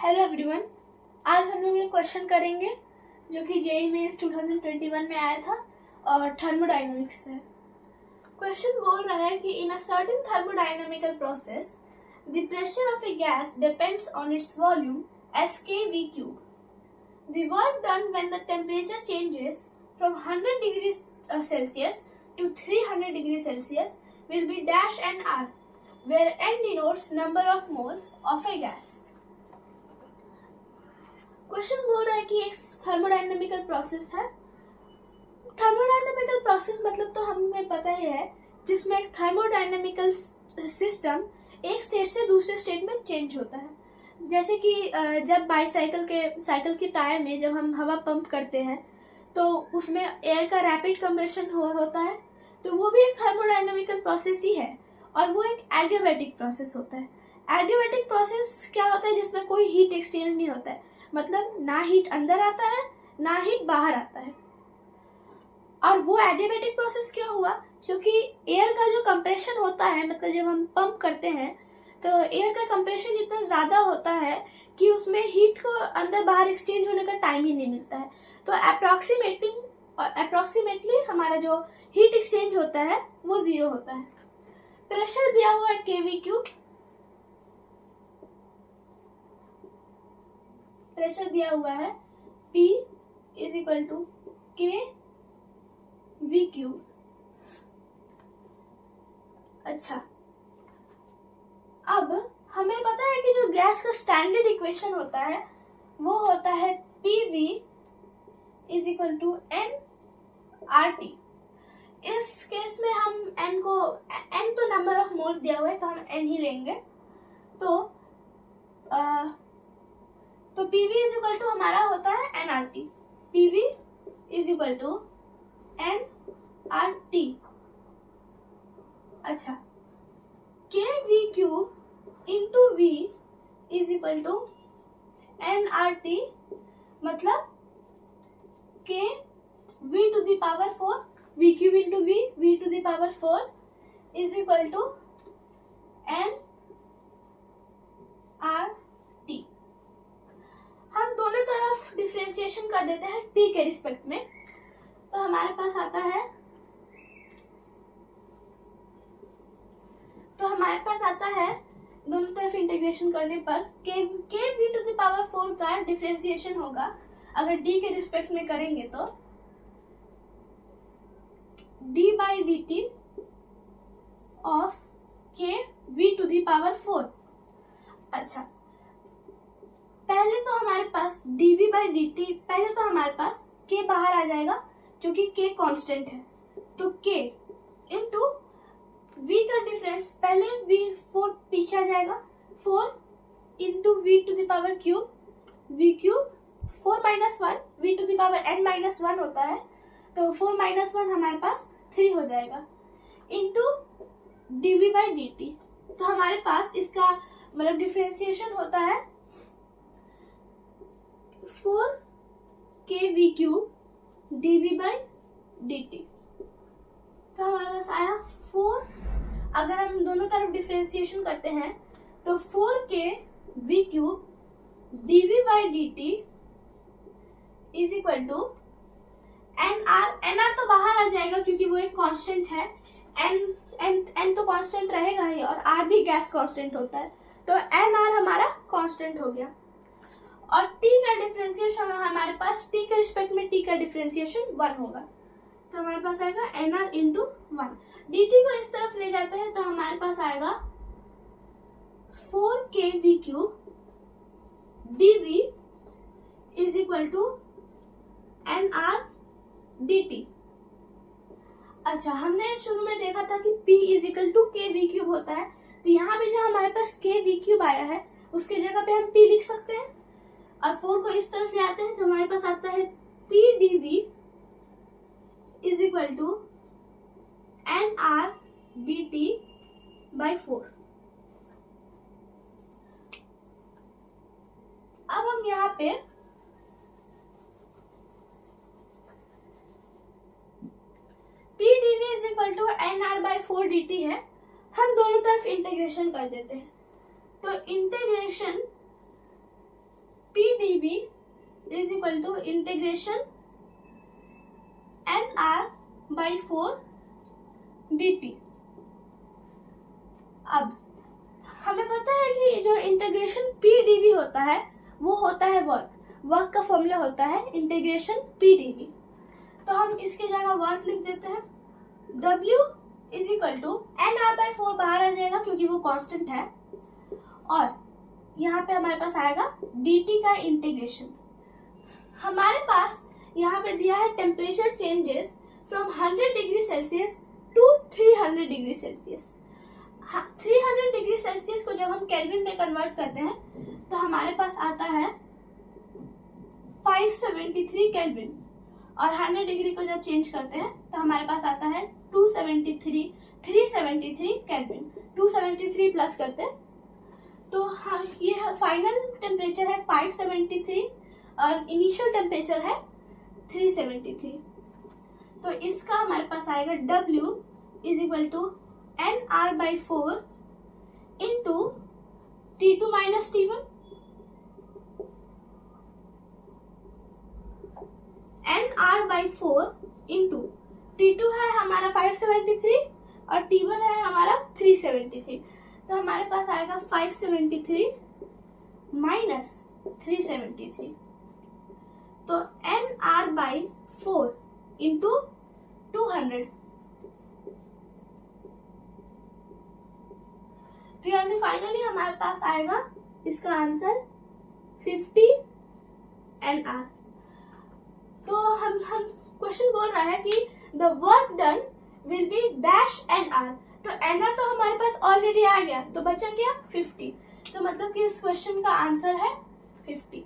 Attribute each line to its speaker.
Speaker 1: Hello everyone, आज हम लोग एक क्वेश्चन करेंगे जो कि जेईई मेंस 2021 में आया था और थर्मोडायनामिक्स से। क्वेश्चन बोल रहा है कि in a certain thermodynamical process the pressure of a gas depends on its volume as K we cube. The work done when the temperature changes from 100 degree Celsius to 300 degree Celsius will be dash and R, where N denotes number of moles of a gas. Question बोल रहा है कि एक थर्मोडायनामिकल process है। थर्मोडायनामिकल process मतलब तो हमें पता ही है, जिसमें एक थर्मोडायनामिकल सिस्टम एक स्टेट से दूसरे स्टेट में चेंज होता है। जैसे कि जब साइकिल के टायर में जब हम हवा पंप करते हैं तो उसमें एयर का रैपिड कंप्रेशन होता है, तो वो भी एक थर्मोडायनामिकल प्रोसेस ही है और वो एक एडियाबैटिक प्रोसेस होता है। एडियाबैटिक प्रोसेस क्या होता है? जिसमें कोई हीट एक्सचेंज नहीं होता है, मतलब ना हीट अंदर आता है ना हीट बाहर आता है। और वो एडियाबैटिक प्रोसेस क्यों हुआ? क्योंकि एयर का जो कंप्रेशन होता है, मतलब जब हम पंप करते हैं तो एयर का कंप्रेशन इतना ज्यादा होता है कि उसमें हीट को अंदर बाहर एक्सचेंज होने का टाइम ही नहीं मिलता है। तो अप्रोक्सीमेटली हमारा जो हीट एक्सचेंज होता है वो 0 होता है। प्रेशर दिया हुआ है केवी क्यूब, प्रेशर दिया हुआ है P इज इक्वल टू के वी क्यूब। अच्छा, अब हमें पता है कि जो गैस का स्टैंडर्ड इक्वेशन होता है वो होता है PV is equal to N R T. इस केस में हम n तो नंबर ऑफ मोल्स दिया हुआ है तो हम n ही लेंगे। तो PV इज इक्वल टू हमारा होता है nRT। PV is equal to nRT। अच्छा, KV cube into V is equal to nRT, मतलब K V to the power 4, V cube into V to the power 4 is equal to nRT। हम दोनों तरफ differentiation कर देते हैं t के respect में, तो हमारे पास आता है दोनों तरफ इंटीग्रेशन करने पर के वी टू द पावर 4 का डिफरेंशिएशन होगा। अगर d के रिस्पेक्ट में करेंगे तो d by D T of के वी टू द पावर 4। अच्छा, पहले तो हमारे पास dv बाई डी टी, पहले तो हमारे पास k बाहर आ जाएगा क्योंकि k कांस्टेंट है, तो k इंटू v का डिफरेंस, पहले v 4 पीछे आ जाएगा, 4 into V to the power cube, v cube 4 minus 1, V to the power n minus 1 होता है, तो 4 माइनस 1 हमारे पास 3 हो जाएगा, into dv by D T. तो हमारे पास इसका मतलब डिफरेंशिएशन होता है 4 के we cube dv by D T. तो हमारे पास आया 4, अगर हम दोनों तरफ डिफरेंशिएशन करते हैं तो 4 के we cube dv by D t is equal to nr तो बाहर आ जाएगा क्योंकि वो एक कांस्टेंट है, n तो कांस्टेंट रहेगा ही और r भी गैस कांस्टेंट होता है, तो nr हमारा कांस्टेंट हो गया। और t का डिफरेंशिएशन हमारे पास t के रिस्पेक्ट में t का डिफरेंशिएशन 1 होगा, तो हमारे पास आएगा nr इंटू 1। dt को इस तरफ ले जाते हैं तो हमारे पास आएगा 4 के we cube dv is equal to nr dt। अच्छा, हमने शुरू में देखा था कि p इज इक्वल टू के वी क्यूब होता है, तो यहाँ पे जो हमारे पास के वी क्यूब आया है उसके जगह पे हम p लिख सकते हैं और 4 को इस तरफ ले आते हैं तो हमारे पास आता है p dv is equal to nr dt by 4। अब हम यहाँ पे p dv is equal to nr by 4 dt है, हम दोनों तरफ इंटीग्रेशन कर देते हैं। तो integration PdV is equal to integration NR/4 dt। अब हमें पता है कि जो इंटीग्रेशन PdV होता है वो होता है वर्क का फॉर्मूला होता है इंटीग्रेशन PdV। तो हम इसके जगह वर्क लिख देते हैं, W is equal to NR/4 बाहर आ जाएगा क्योंकि वो कांस्टेंट है, और यहाँ पे हमारे पास आएगा dt का इंटीग्रेशन। हमारे पास यहाँ पे दिया है temperature changes from 100 degree Celsius to 300 degree Celsius. 300 degree Celsius को जब हम केल्विन में कन्वर्ट करते हैं तो हमारे पास आता है 573 केल्विन, और 100 डिग्री को जब चेंज करते हैं तो हमारे पास आता है 373 केल्विन। 273 प्लस करते हैं तो ये फाइनल टेम्परेचर है 573 और इनिशियल टेम्परेचर है 373। तो इसका हमारे पास आएगा W is equal to NR/4 into T2 minus T1। NR/4 into T2 है हमारा 573 और T1 है हमारा 373। तो हमारे पास आएगा 573 माइनस 373। तो NR/4 इंटू 200। तो यानी फाइनली हमारे पास आएगा इसका आंसर 50 NR। तो हम क्वेश्चन बोल रहा है कि the work done will be dash NR। तो NR तो हमारे पास ऑलरेडी आ गया, तो बचा क्या 50। तो मतलब कि इस क्वेश्चन का आंसर है 50।